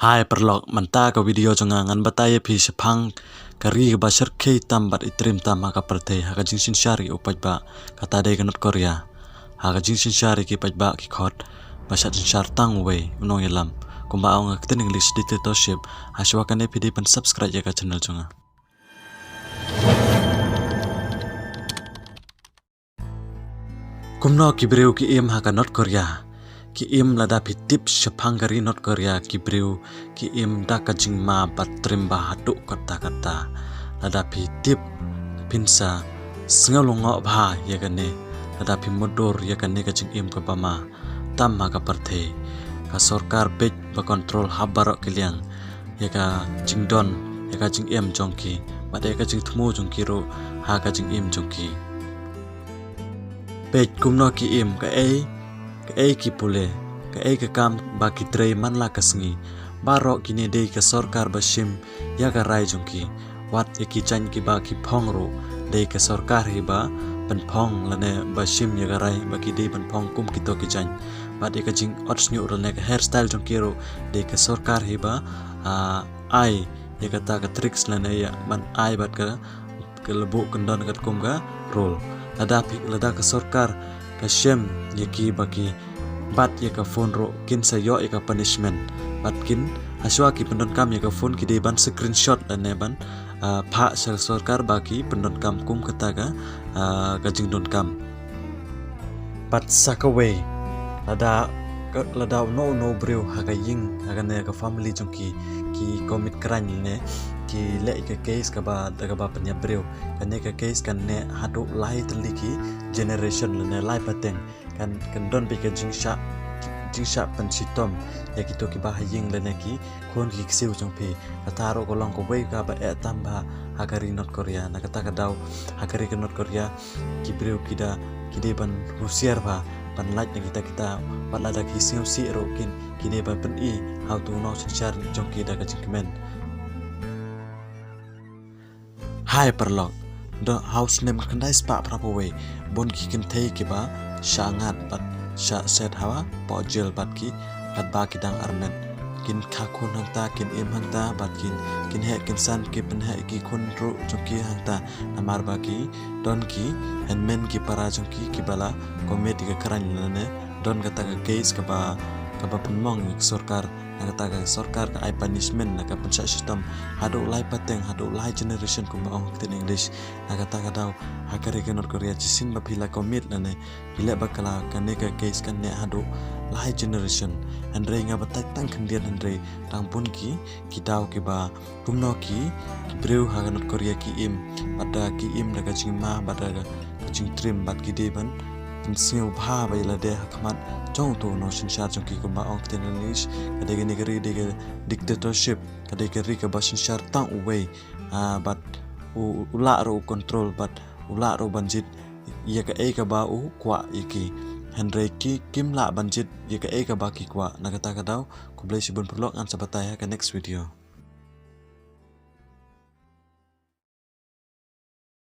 Hai perlok menta ka video jangan bataya pi sepang kari ka basar kei tambat itrim tam haka perte haka jingsin syari upat ba kata dai kanot Korea haka jingsin syari ki pat ba ki khot basat syar tang we unong yelam kumba ong akten English dictatorship aswa kan epidi pen subscribe ya ka channel jonga kumno ki breu ki im haka not Korea ki im lada pitip sepangari not Korea ki breu ki im da kajing ma patrim bahatu kata lada pitip pinsa sengalongo bha ya gane lada pimodor ya gane kajing im ke bama tam ka parthe ka sarkar pej ba kontrol habarok kiliang ya ka jingdon ya ka jing im jongki bade ka jing thmu jongki ro ha ka jing im jongki pej kumno ki im ka ki pule ka kam ba ki trei man la kasngi baro kini dei ka sarkar bashim ya ka rai jongki wat ki chan ki ba ki phong ro dei ka sarkar hi ba pan phong lane bashim ya ka rai ba ki dei pan phong kum ki to ki chan ba de ka jing ots nyu ro ne ka hairstyle jongki ro dei ka sarkar hi ba ai ya ka ta ka tricks lane ya man ai bat ka lebu kendon kat kum ga rol lada ka sarkar ka shem yaki baki bat yaka phone ro kin sayo yaka punishment bat kin aswa ki pendon kam yaka phone ki de ban screenshot ane ban pha sarkar baki pendon kam kum kata ka jingdon kam bat sakawe lada no breu haga ying haga ne ka family jongki ki commit crime ne ki le ka case ka ba penya breu kane ka case kan ne hadu lai teliki generation ne lai pateng kan don bi ka jingsha pensitom ya kito ki ba ying le ne ki khon ki ksiu jongpi kataro kolong ko wei ka ba tamba hagari not Korea na kata ka daw hagari ka not Korea ki breu kida ban Rusia ba pan like na kita lada ki si rokin kini ban pen I how to know share jongki da ka jingmen hai perlok the house name kandai spa prapo way bon ki kin thei ki ba shangat bat sha set hawa po jel bat ki bat ba ki dang armen kin khakun hangta kin im hangta bat kin he kin san ki pen he ki khun ro jongki hangta namar ba ki don ki and men ki para jongki ki bala komedi ka karan ne don kata ka case ka ba penmong sarkar na kata ka sarkar ka ai punishment na ka pensa system hadu lai pateng hadu lai generation ko maong tin English na kata ka daw hakari ka North Korea jisin ba pila commit na ne pila bakala ka ne ka case kan ne hadu lai generation andre nga batai tang khandian andre rangpun ki daw ki ba kumno ki breu ha North Korea ki im pada ki im na ka jingma pada ka jing trim bat ki de ban pensiu bha ba ila de hakmat jong to no sinshar jong ki ko ba ong tin English kadege negeri de dictatorship kadege ri ka ba sinshar tang way but ula ro control but ula ro banjit ya ka ba u kwa iki Henry ki kim la banjit ya ka ba ki kwa na kata ka daw ko bless bun perlok an sabataya ka next video